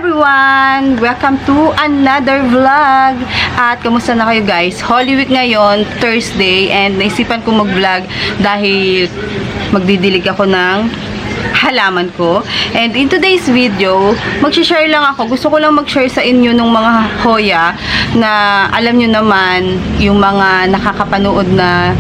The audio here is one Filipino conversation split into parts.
everyone! Welcome to another vlog! At kamusta na kayo guys? Holy Week ngayon, Thursday, and naisipan ko mag-vlog dahil magdidilig ako ng halaman ko. And in today's video, mag-share lang ako. Gusto ko lang mag-share sa inyo ng mga hoya na alam nyo naman, yung mga nakakapanood na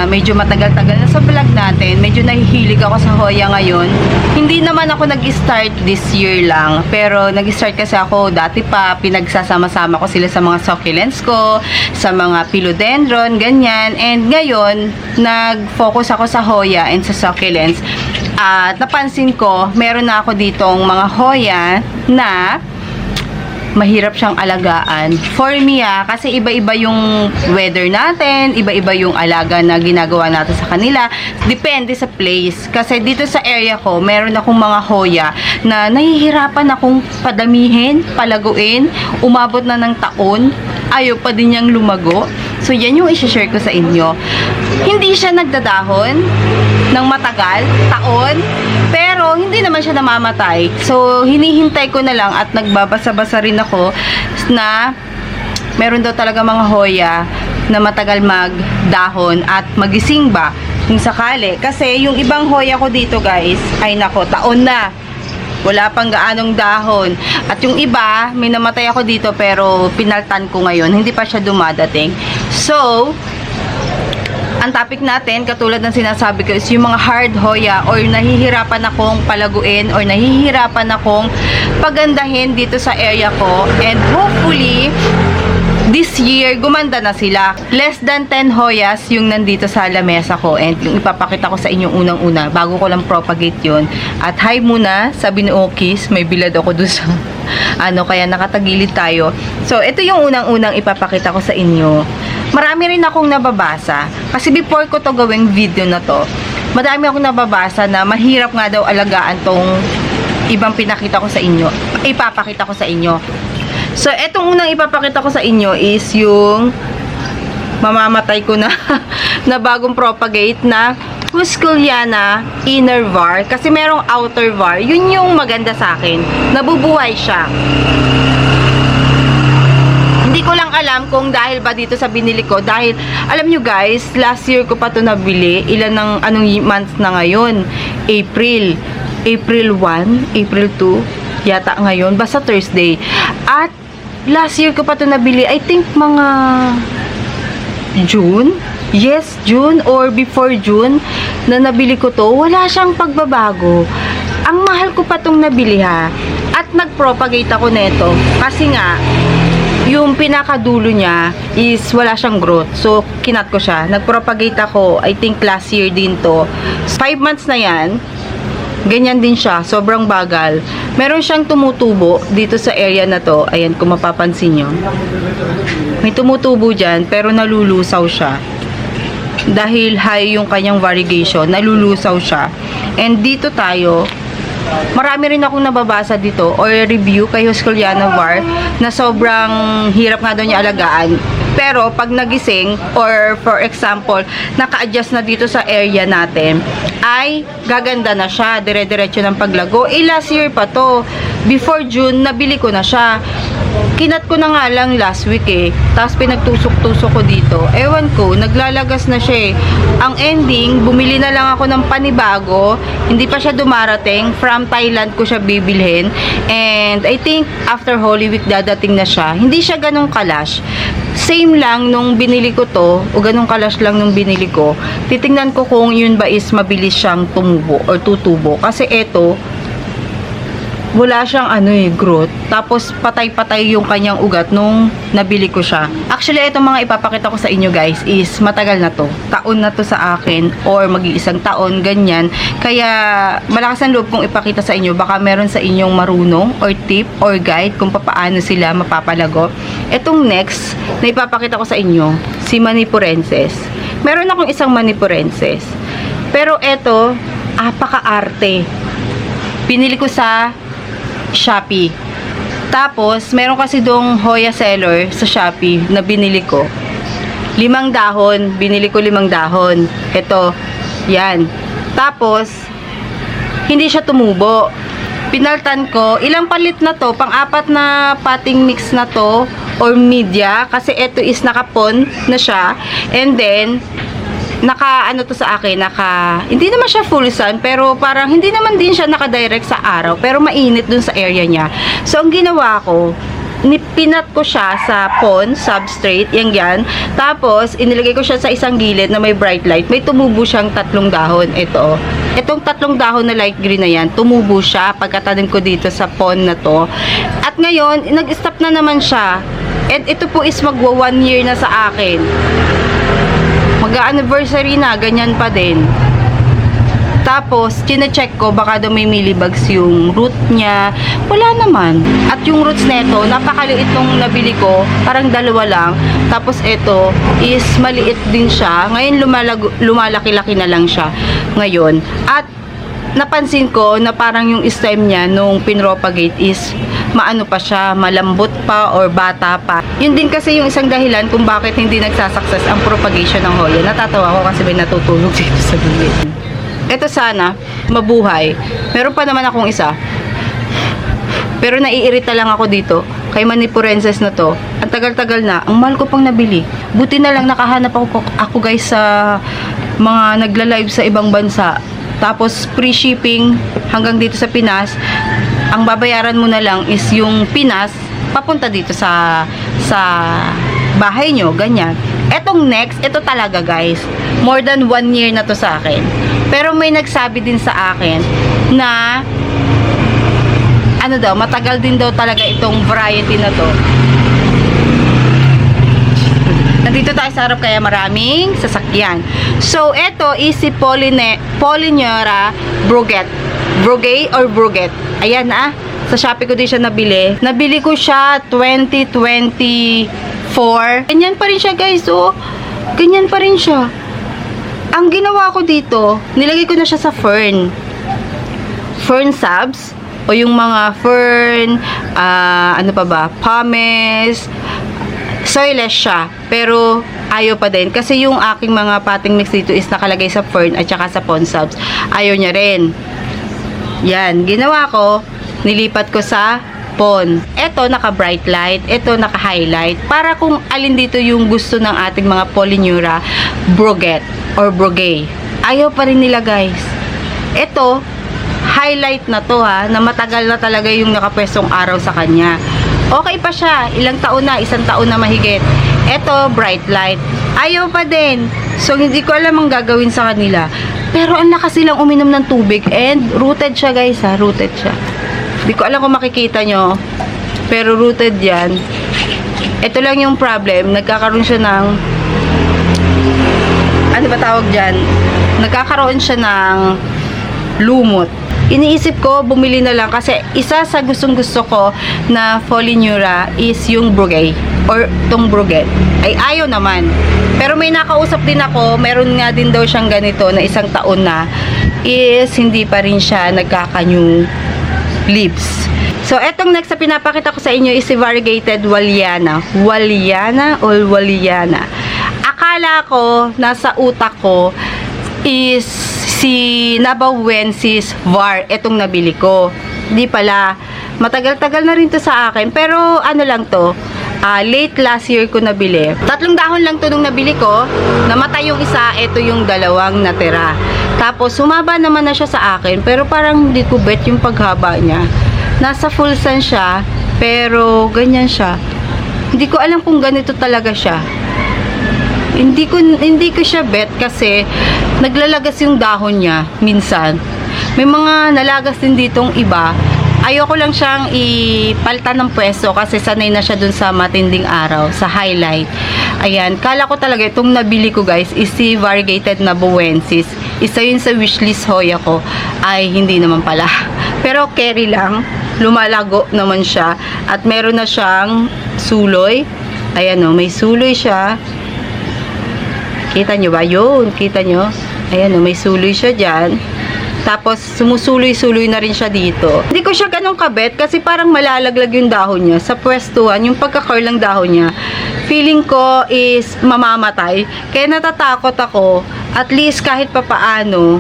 medyo matagal-tagal na sa vlog natin. Medyo nahihilig ako sa hoya ngayon. Hindi naman ako nag-start this year lang. Pero nag-start kasi ako dati pa. Pinagsasama-sama ko sila sa mga succulents ko, sa mga philodendron, ganyan. And ngayon, nag-focus ako sa hoya and sa succulents. At napansin ko, meron na ako ditong mga hoya na mahirap siyang alagaan. For me kasi iba-iba yung weather natin, iba-iba yung alaga na ginagawa natin sa kanila. Depende sa place. Kasi dito sa area ko, meron akong mga hoya na nahihirapan akong padamihin, palaguin, umabot na ng taon, ayaw pa din niyang lumago. So, yan yung i-share ko sa inyo. Hindi siya nagdadahon ng matagal, taon, pero hindi naman siya namamatay. So, hinihintay ko na lang at nagbabasa-basa rin ako na meron daw talaga mga hoya na matagal magdahon at magising ba kung sakali. Kasi yung ibang hoya ko dito guys, ay nako, taon na. Wala pang gaanong dahon. At yung iba, may namatay ako dito pero pinaltan ko ngayon. Hindi pa siya dumadating. So, ang topic natin, katulad ng sinasabi ko, is yung mga hard hoya or nahihirapan akong palaguin or nahihirapan akong pagandahin dito sa area ko. And hopefully, this year, gumanda na sila. Less than 10 hoyas yung nandito sa lamesa ko. And yung ipapakita ko sa inyo unang-una, bago ko lang propagate yun. At hi muna, sabi ni Okis, may bilad ako dun sa kaya nakatagilid tayo. So, ito yung unang-unang ipapakita ko sa inyo. Marami rin akong nababasa. Kasi before ko to gawing video na to, madami akong nababasa na mahirap nga daw alagaan tong ibang pinakita ko sa inyo. Ipapakita ko sa inyo. So, etong unang ipapakita ko sa inyo is yung mamamatay ko na na bagong propagate na Husquiliana inner var. Kasi merong outer var. Yun yung maganda sa akin. Nabubuhay siya. Hindi ko lang alam kung dahil ba dito sa binili ko. Dahil, alam nyo guys, last year ko pa ito nabili. Ilan ng anong month na ngayon? April 1, April 2, yata ngayon. Basta Thursday. At, last year ko pa ito nabili. I think mga June? Yes, June or before June na nabili ko to. Wala siyang pagbabago. Ang mahal ko pa itong nabili ha. At nag-propagate ako neto. Kasi nga, yung pinakadulo niya is wala siyang growth. So, kinat ko siya. Nag-propagate ako, I think last year din to. 5 months na yan. Ganyan din siya. Sobrang bagal. Meron siyang tumutubo dito sa area na to. Ayan, kung mapapansin nyo. May tumutubo dyan, pero nalulusaw siya. Dahil high yung kanyang variegation, nalulusaw siya. And dito tayo, marami rin akong nababasa dito or review kay Husquiliana var na sobrang hirap nga daw niya alagaan. Pero pag nagising or for example, naka-adjust na dito sa area natin, ay gaganda na siya, dire-diretso ng paglago. Last year pa to. Before June, nabili ko na siya. Kinat ko na nga lang last week tapos pinagtusok-tusok ko dito. Ewan ko, naglalagas na siya Ang ending, bumili na lang ako ng panibago. Hindi pa siya dumarating. From Thailand ko siya bibilhin. And I think after Holy Week dadating na siya. Hindi siya ganong kalash. Same lang nung binili ko to, o ganong kalash lang nung binili ko. Titingnan ko kung yun ba is mabilis siyang tumubo or tutubo. Kasi eto, wala siyang growth. Tapos patay-patay yung kanyang ugat nung nabili ko siya. Actually, itong mga ipapakita ko sa inyo guys is matagal na to. Taon na to sa akin or mag-iisang taon, ganyan. Kaya malakas ang loob kong ipakita sa inyo. Baka meron sa inyong marunong or tip or guide kung paano sila mapapalago. Itong next na ipapakita ko sa inyo, si Manipurensis. Meron akong isang Manipurensis. Pero eto, apaka-arte. Pinili ko sa Shopee. Tapos, meron kasi dong Hoya seller sa Shopee na binili ko. 5 dahon. Binili ko 5 dahon. Ito. Yan. Tapos, hindi siya tumubo. Pinaltan ko. Ilang palit na to? Pang-apat na potting mix na to or media kasi ito is nakapon na siya. And then ano to sa akin, hindi naman siya full sun, pero parang hindi naman din siya naka-direct sa araw, pero mainit dun sa area niya. So, ang ginawa ko, pinat ko siya sa pond substrate, yan. Tapos, inilagay ko siya sa isang gilid na may bright light. May tumubo siyang 3 dahon. Itong 3 dahon na light green na yan, tumubo siya pagkatanim ko dito sa pond na to. At ngayon, nag-stop na naman siya. And ito po is magwa 1 year na sa akin. Mag-anniversary na, ganyan pa din. Tapos, chine-check ko, baka daw may millibugs yung root niya. Wala naman. At yung roots neto, napakaliit nung nabili ko. Parang 2 lang. Tapos, ito is maliit din siya. Ngayon, lumalaki-laki na lang siya. Ngayon. At, napansin ko na parang yung stem niya nung pinropagate is maano pa siya, malambot pa or bata pa. Yun din kasi yung isang dahilan kung bakit hindi nagsasucess ang propagation ng Hoya. Natatawa ko kasi may natutulog dito sa gilid. Ito sana, mabuhay. Meron pa naman akong isa. Pero naiirita lang ako dito. Kay Manipurenses na to. Ang tagal-tagal na. Ang mahal ko pang nabili. Buti na lang nakahanap ako guys sa mga nagla-live sa ibang bansa. Tapos free shipping hanggang dito sa Pinas. Ang babayaran mo na lang is yung Pinas papunta dito sa bahay nyo, ganyan. Etong next, ito talaga guys, more than 1 year na to sa akin. Pero may nagsabi din sa akin na ano daw, matagal din daw talaga itong variety na to. Nandito tayo sa harap kaya maraming sasakyan. So, ito is si Polyneura Bruguet. Brugay or Bruguet. Ayan na. Sa Shopee ko din siya nabili. Nabili ko siya 2024. Ganyan pa rin siya guys. Oh. Ganyan pa rin siya. Ang ginawa ko dito, nilagay ko na siya sa fern. Fern subs. O yung mga fern, ano pa ba? Pumice. Soilless siya. Pero ayaw pa din. Kasi yung aking mga potting mix dito is nakalagay sa fern at saka sa pond subs. Ayaw niya rin. Yan. Ginawa ko, nilipat ko sa pond. Ito naka bright light. Ito naka highlight. Para kung alin dito yung gusto ng ating mga Polyneura Bruguet or Brugay. Ayaw pa rin nila guys. Ito, highlight na to ha. Na matagal na talaga yung nakapwestong araw sa kanya. Okay pa siya. Ilang taon na. 1 taon na mahigit. Ito, bright light. Ayaw pa din. So, hindi ko alam ang gagawin sa kanila. Pero, ang lakas silang uminom ng tubig. And, rooted siya guys ha. Rooted siya. Hindi ko alam kung makikita nyo. Pero, rooted yan. Ito lang yung problem. Nagkakaroon siya ng ano ba tawag dyan? Nagkakaroon siya ng lumot. Iniisip ko, bumili na lang kasi isa sa gustong-gusto ko na Polyneura is yung Brugay or tong Bruguet. Ay ayaw naman. Pero may nakausap din ako, meron nga din daw siyang ganito na 1 taon na is hindi pa rin siya nagkaka-new leaves. So, etong next na pinapakita ko sa inyo is si variegated Walliana. Walliana or Walliana. Akala ko, nasa utak ko is si Navawensis var, etong nabili ko. Hindi pala. Matagal-tagal na rin to sa akin. Pero ano lang to, late last year ko nabili. 3 dahon lang to nung nabili ko. Namatay yung isa, ito yung 2 natira. Tapos sumaba naman na siya sa akin. Pero parang hindi ko bet yung paghaba niya. Nasa full sun siya, pero ganyan siya. Hindi ko alam kung ganito talaga siya. Hindi ko siya bet kasi naglalagas yung dahon niya minsan. May mga nalagas din ditong iba. Ayoko lang siyang ipalitan ng pwesto kasi sanay na siya dun sa matinding araw, sa highlight. Ayan, kala ko talaga itong nabili ko guys is si variegated Navawensis. Isa yun sa wishlist Hoya ko. Ay, hindi naman pala. Pero carry lang. Lumalago naman siya. At meron na siyang suloy. Ayan o, may suloy siya. Kita nyo ba? Yun, kita nyo? Ayan o, may suloy siya dyan. Tapos, sumusuloy-suloy na rin siya dito. Hindi ko siya ganun kabet kasi parang malalaglag yung dahon niya. Sa pwestuhan, yung pagka-curl ng dahon niya, feeling ko is mamamatay. Kaya natatakot ako, at least kahit papaano,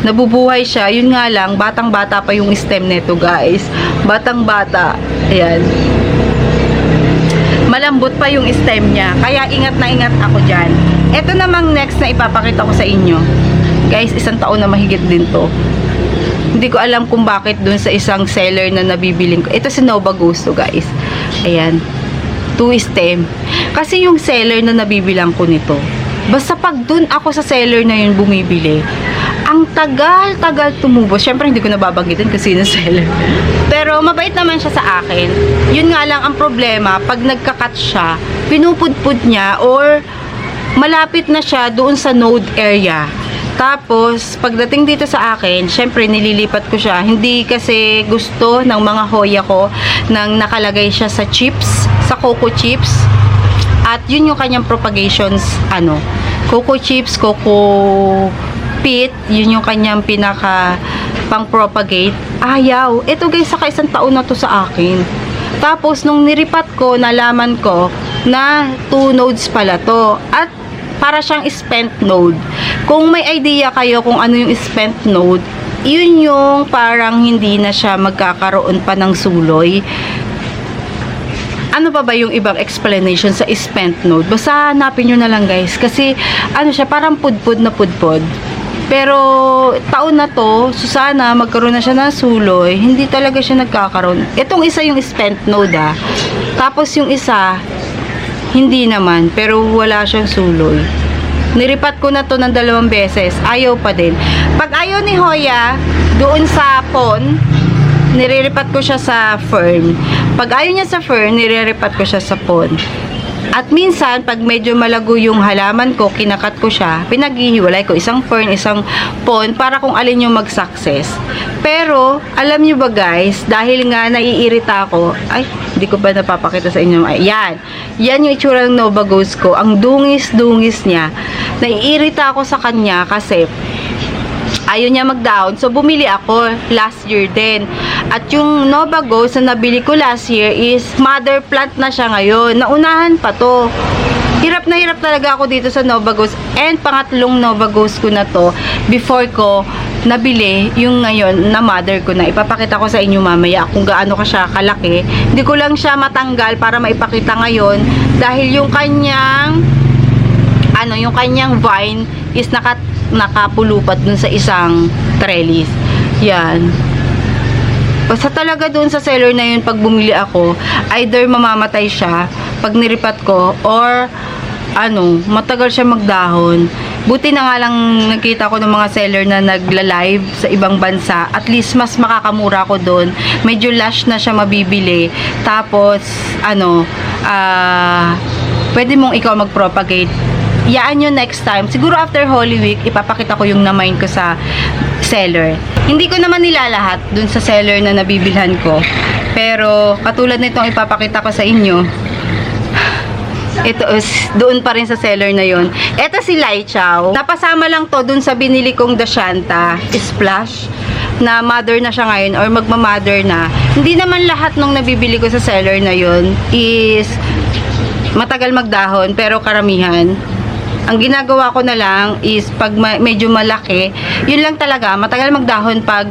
nabubuhay siya. Yun nga lang, batang-bata pa yung stem nito, guys. Batang-bata. Ayan. Malambot pa yung stem niya. Kaya ingat na ingat ako dyan. Ito namang next na ipapakita ko sa inyo. Guys, 1 taon na mahigit din to. Hindi ko alam kung bakit dun sa isang seller na nabibiling ko. Ito si Nova Gusto, guys. Ayan. 2 stem. Kasi yung seller na nabibilang ko nito, basta pag dun ako sa seller na yun bumibili, ang tagal-tagal tumubo. Siyempre, hindi ko nababanggitin kasi yung seller. Pero, mabait naman siya sa akin. Yun nga lang ang problema, pag nagka-cut siya, pinupudpud niya or malapit na siya doon sa node area. Tapos, pagdating dito sa akin, syempre, nililipat ko siya. Hindi kasi gusto ng mga hoya ko nang nakalagay siya sa chips, sa coco chips. At yun yung kanyang propagations, coco chips, coco pit, yun yung kanyang pinaka pang-propagate. Ayaw. Ito guys, saka 1 taon na to sa akin. Tapos, nung niripat ko, nalaman ko na 2 nodes pala to. At para siyang spent node. Kung may idea kayo kung ano yung spent node, yun yung parang hindi na siya magkakaroon pa ng suloy. Ano pa ba yung ibang explanation sa spent node? Basta hanapin nyo na lang guys. Kasi ano siya, parang pudpud na pudpud. Pero taon na to, so sana magkaroon na siya ng suloy. Hindi talaga siya nagkakaroon. Itong isa yung spent node Tapos yung isa, hindi naman, pero wala siyang suloy. Niripat ko na to ng 2 beses. Ayaw pa din. Pag ayaw ni Hoya, doon sa pon, niriripat ko siya sa fern. Pag ayaw niya sa fern, niriripat ko siya sa pon. At minsan, pag medyo malago yung halaman ko, kinakat ko siya, pinaghihiwalay ko isang fern, isang pon, para kung alin yung mag-success. Pero, alam nyo ba guys, dahil nga naiirita ako, ay, hindi ko ba napapakita sa inyo, yan yung itsura ng Nova Ghost ko, ang dungis-dungis niya, naiirita ako sa kanya kasi, ayaw niya mag-down. So, bumili ako last year din. At yung Nova Ghost na nabili ko last year is mother plant na siya ngayon. Naunahan pa to. Hirap na hirap talaga ako dito sa Nova Ghost. And pangatlong Nova Ghost ko na to before ko nabili yung ngayon na mother ko na. Ipapakita ko sa inyo mamaya kung gaano ka siya kalaki. Hindi ko lang siya matanggal para maipakita ngayon dahil yung kanyang yung kanyang vine is nakapulupat dun sa isang trellis. Yan. Basta talaga dun sa seller na yun, pag bumili ako, either mamamatay siya pag niripat ko or matagal siya magdahon. Buti na nga lang nakita ko ng mga seller na nagla-live sa ibang bansa. At least mas makakamura ko doon. Medyo lush na siya mabibili. Tapos pwede mong ikaw mag-propagate. Yaan nyo next time. Siguro after Holy Week, ipapakita ko yung na-mine ko sa seller. Hindi ko naman nilalahat dun sa seller na nabibilhan ko. Pero, katulad nitong ipapakita ko sa inyo, ito is doon pa rin sa seller na yon. Ito si Lai Chow. Napasama lang to dun sa binili kong Dashanta Splash na mother na siya ngayon or magma-mother na. Hindi naman lahat nung nabibili ko sa seller na yon is matagal magdahon, pero karamihan ang ginagawa ko na lang is pag medyo malaki, yun lang talaga, matagal magdahon pag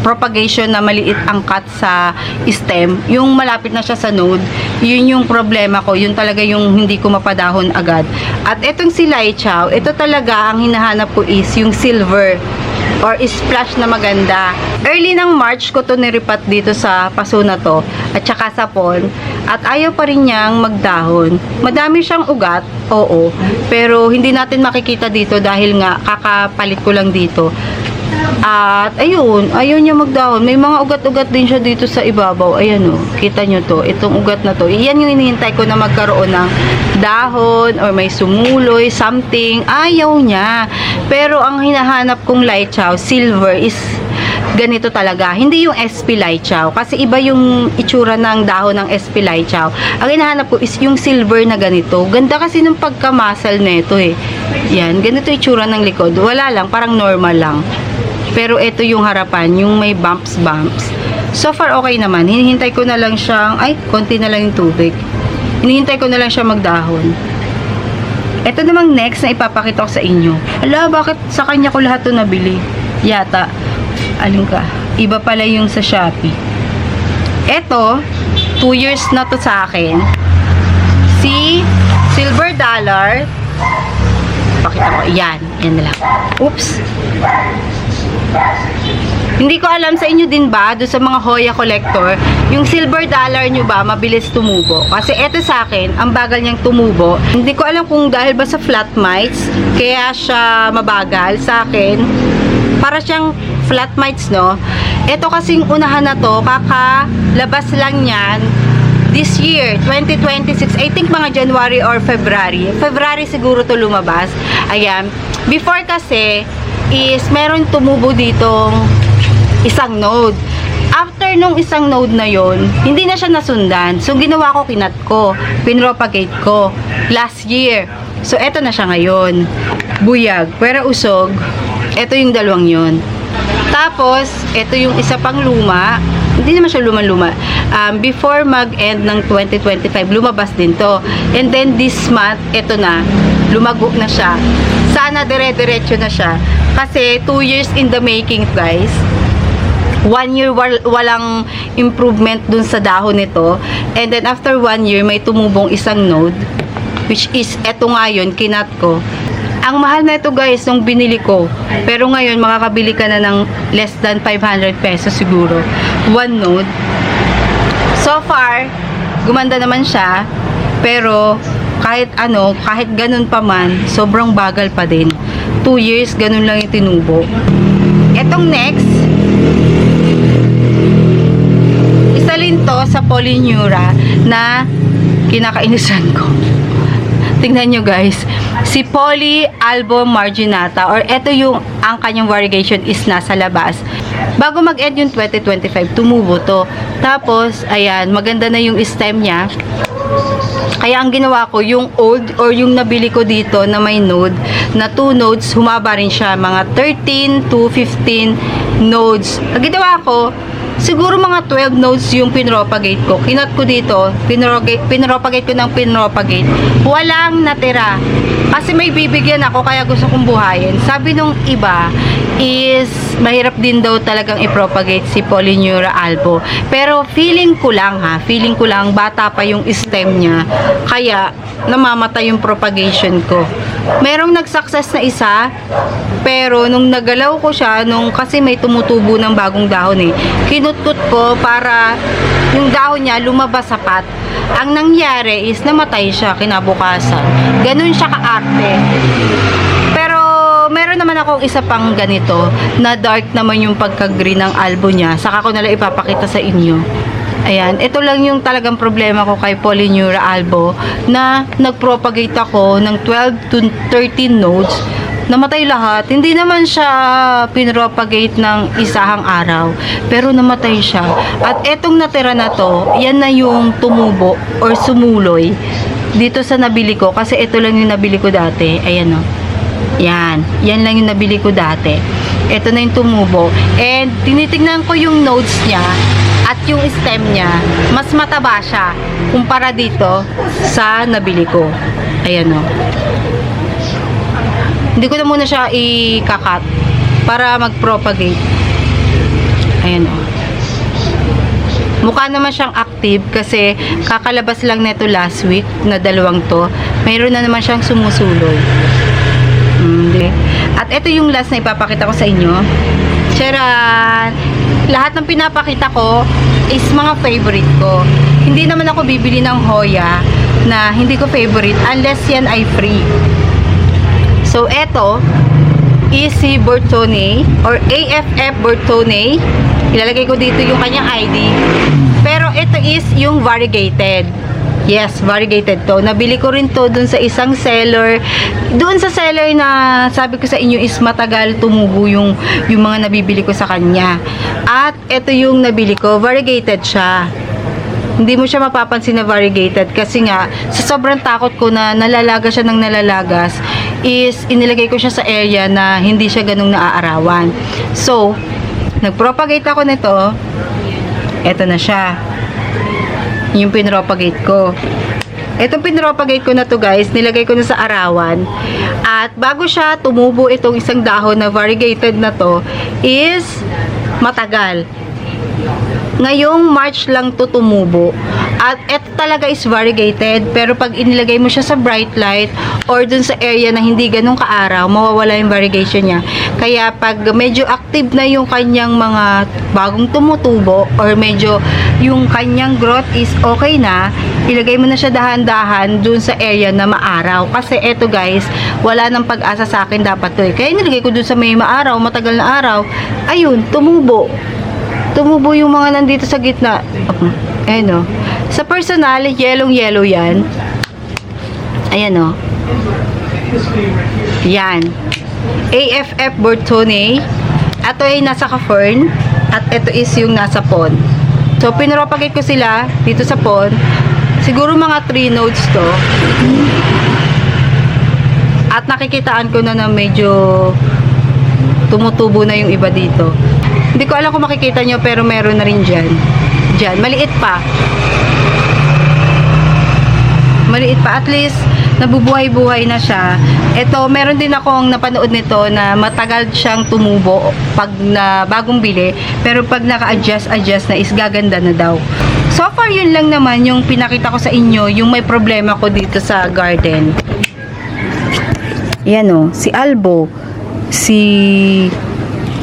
propagation na maliit ang cut sa stem, yung malapit na siya sa node, yun yung problema ko, yun talaga yung hindi ko mapadahon agad. At etong si Lai Chow, ito talaga ang hinahanap ko is yung silver or splash na maganda. Early ng March ko to niripat dito sa paso na to at saka sa pond, at ayaw pa rin niyang magdahon. Madami siyang ugat, oo, pero hindi natin makikita dito dahil nga kakapalit ko lang dito. At ayun, ayaw niya magdahon. May mga ugat-ugat din siya dito sa ibabaw. Ayan o, kita nyo to, itong ugat na to. Iyan yung hinihintay ko na magkaroon ng dahon or may sumuloy, something. Ayaw niya. Pero ang hinahanap kong Lai Chow, silver, is ganito talaga. Hindi yung SP Lai Chow. Kasi iba yung itsura ng dahon ng SP Lai Chow. Ang hinahanap ko is yung silver na ganito. Ganda kasi ng pagkamasal nito eh. Yan, ganito itsura ng likod. Wala lang, parang normal lang. Pero ito yung harapan, yung may bumps. So far, okay naman. Hinihintay ko na lang siyang, konti na lang yung tubig. Hinihintay ko na lang siya magdahon. Ito namang next na ipapakita ko sa inyo. Ala, bakit sa kanya ko lahat to nabili? Yata. Alin ka? Iba pala yung sa Shopee. Ito, 2 years na to sa akin. Si Silver Dollar. Pakita ko. Yan. Yan na lang. Oops. Hindi ko alam sa inyo din ba, doon sa mga Hoya collector, yung Silver Dollar nyo ba, mabilis tumubo? Kasi eto sa akin, ang bagal niyang tumubo. Hindi ko alam kung dahil ba sa flat mites, kaya siya mabagal sa akin. Para siyang flat mites, no? Ito kasing unahan na to, kakalabas lang yan this year, 2026. I think mga January or February. February siguro to lumabas. Ayan. Before kasi, is meron tumubo ditong isang node. After nung isang node na yon, hindi na siya nasundan. So, ginawa ko, kinat ko. Pinropagate ko. Last year. So, eto na siya ngayon. Buyag. Pero usog. Eto yung dalawang yon. Tapos, eto yung isa pang luma. Hindi naman siya luma-luma. Before mag-end ng 2025, lumabas din to. And then, this month, eto na. Lumago na siya. Sana dire-diretso na siya. Kasi 2 years in the making, guys. 1 year walang improvement dun sa dahon nito. And then after 1 year, may tumubong isang node. Which is, eto nga yun, kinat ko. Ang mahal na ito, guys, nung binili ko. Pero ngayon, makakabili ka na ng less than 500 pesos siguro. 1 node. So far, gumanda naman siya. Pero, kahit ano, kahit ganun pa man, sobrang bagal pa din. 2 years, ganun lang yung tinubo. Etong next, isa rin to sa Polyneura na kinakainisan ko. Tingnan nyo, guys. Si Poly Albo Marginata, or eto yung ang kanyang variegation is nasa labas. Bago mag-end yung 2025, tumubo to. Tapos, ayan, maganda na yung stem niya. Kaya ang ginawa ko, yung old or yung nabili ko dito na may node, na 2 nodes, humaba rin siya. Mga 13 to 15 nodes. Ang ginawa ko, siguro mga 12 nodes yung pinropagate ko. Kinat ko dito, pinropagate ko ng pinropagate. Walang natira. Kasi may bibigyan ako, kaya gusto kong buhayin. Sabi nung iba, is mahirap din daw talagang i-propagate si Polyneura albo. Pero feeling ko lang bata pa yung stem niya. Kaya namamatay yung propagation ko. Merong nag-success na isa, pero nung nagalaw ko siya, kasi may tumutubo ng bagong dahon eh, kinutkot ko para yung dahon niya lumabas sapat. Ang nangyari is namatay siya kinabukasan. Ganun siya kaarte. Pero meron naman akong isa pang ganito na dark naman yung pagka-green ng albo niya. Saka ko nalang ipapakita sa inyo. Ayan, ito lang yung talagang problema ko kay Polyneura albo, na nag-propagate ako ng 12 to 13 nodes, namatay lahat. Hindi naman siya pinropagate ng isahang araw, pero namatay siya. At etong natira na to, yan na yung tumubo or sumuloy dito sa nabili ko, kasi ito lang yung nabili ko dati. Ayan o. Yan lang yung nabili ko dati. Ito na yung tumubo. And tinitingnan ko yung nodes niya at yung stem niya, mas mataba siya kumpara dito sa nabili ko. Ayan o. Hindi ko na muna siya i-cut para mag-propagate. Ayan o. Mukha naman siyang active kasi kakalabas lang neto last week na dalawang to. Mayroon na naman siyang sumusuloy. At ito yung last na ipapakita ko sa inyo. Charan! Lahat ng pinapakita ko is mga favorite ko. Hindi naman ako bibili ng Hoya na hindi ko favorite unless yan ay free. So, ito is si Bertone or AFF Bertone. Ilalagay ko dito yung kanyang ID. Pero ito is yung variegated. Yes, variegated to. Nabili ko rin to dun sa isang seller. Doon sa seller na sabi ko sa inyo is matagal tumubo yung mga nabibili ko sa kanya. At ito yung nabili ko. Variegated siya. Hindi mo siya mapapansin na variegated kasi nga sa sobrang takot ko na nalalaga siya ng nalalagas is inilagay ko siya sa area na hindi siya ganung naaarawan. So, nagpropagate ako nito. Ito na siya. Yung pinropagate ko. Itong pinropagate ko na to guys, nilagay ko na sa arawan. At bago siya tumubo itong isang dahon na variegated na to, is matagal. Ngayong March lang to tumubo. At ito talaga is variegated, pero pag inilagay mo siya sa bright light or dun sa area na hindi ganun kaaraw, mawawala yung variegation niya. Kaya pag medyo active na yung kanyang mga bagong tumutubo or medyo yung kanyang growth is okay na, ilagay mo na siya dahan-dahan dun sa area na maaraw. Kasi eto guys, wala nang pag-asa sa akin dapat to eh. Kaya nilagay ko dun sa may maaraw, matagal na araw, ayun, tumubo. Tumubo yung mga nandito sa gitna. Ayan o. Sa personal, yellow yan. Ayan o. Yan. AFF Bortone. Ito ay nasa ka-fern. At ito is yung nasa pond. So, pinropagate ko sila dito sa pond. Siguro mga 3 nodes to. At nakikitaan ko na medyo tumutubo na yung iba dito. Hindi ko alam kung makikita nyo, pero meron na rin dyan. Dyan. Maliit pa. Maliit pa. At least, nabubuhay-buhay na siya. Ito, meron din akong napanood nito na matagal siyang tumubo pag na bagong bili. Pero pag naka-adjust na is gaganda na daw. So far, yun lang naman yung pinakita ko sa inyo, yung may problema ko dito sa garden. Yan o. Si Albo. Si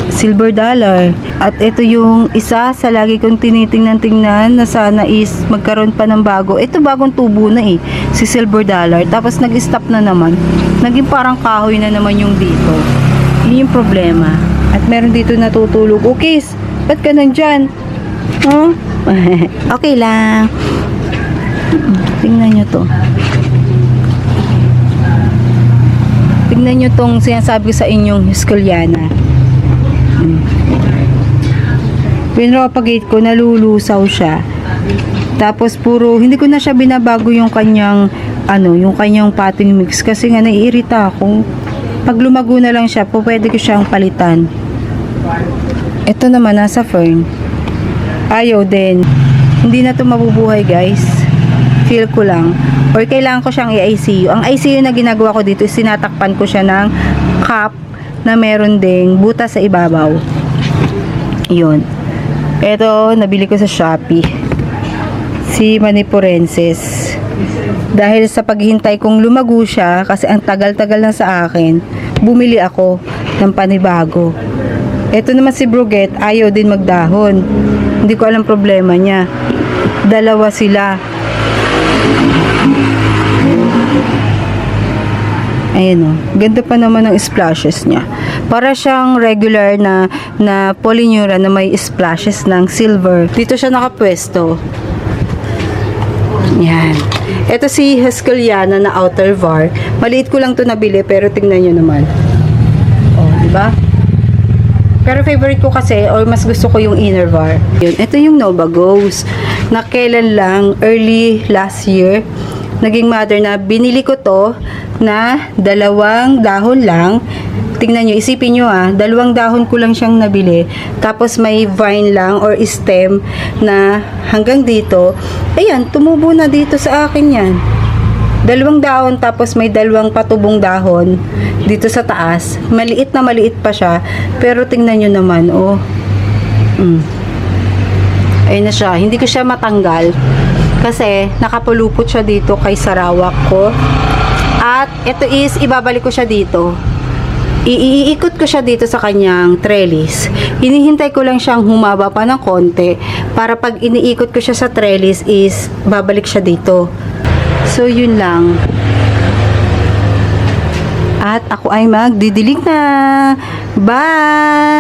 Silver Dollar. At ito yung isa sa lagi kong tinitingnan-tingnan na sana is magkaroon pa ng bago. Ito bagong tubo na eh. Si Silver Dollar. Tapos nag-stop na naman. Naging parang kahoy na naman yung dito. Yun yung problema. At meron dito natutulog. Okay, ba't ka nandyan? Huh? Okay lang. Tingnan nyo to. Tingnan nyo tong sinasabi ko sa inyong Hesculiana. Pinropagate ko, nalulusaw siya. Tapos puro, hindi ko na siya binabago yung kanyang, yung kanyang potting mix. Kasi nga naiirita ako. Pag lumago na lang siya, pwede ko siyang palitan. Ito naman, nasa fern. Ayaw din. Hindi na to mabubuhay guys. Feel ko lang. Or kailangan ko siyang i-ICU. Ang ICU na ginagawa ko dito is sinatakpan ko siya ng cup na meron ding butas sa ibabaw. Yun. Ito, nabili ko sa Shopee. Si Maniporensis. Dahil sa paghintay kong lumago siya, kasi ang tagal-tagal na sa akin, bumili ako ng panibago. Ito naman si Bruguette, ayaw din magdahon. Hindi ko alam problema niya. Dalawa sila. Ayan o. Ganda pa naman ng splashes niya. Para siyang regular na polyneura na may splashes ng silver. Dito siya nakapwesto. Yan. Ito si Hesculiana na outer var. Maliit ko lang to nabili pero tingnan nyo naman. Oh, di ba? Pero favorite ko kasi or mas gusto ko yung inner var. Yun. Ito yung Nova Ghost. Na kailan lang, early last year, naging mother na binili ko to na 2 dahon lang. Tingnan nyo, isipin nyo 2 dahon ko lang siyang nabili. Tapos may vine lang or stem na hanggang dito. Ayan, tumubo na dito sa akin yan. 2 dahon tapos may 2 patubong dahon dito sa taas. Maliit na maliit pa siya. Pero tingnan nyo naman, oh. Ayun na siya. Hindi ko siya matanggal. Kasi nakapulupot siya dito kay Sarawak ko. At ito is, ibabalik ko siya dito. Iikot ko siya dito sa kanyang trellis. Hinihintay ko lang siyang humaba pa ng konti para pag iniikot ko siya sa trellis is babalik siya dito. So yun lang. At ako ay magdidilig na. Bye!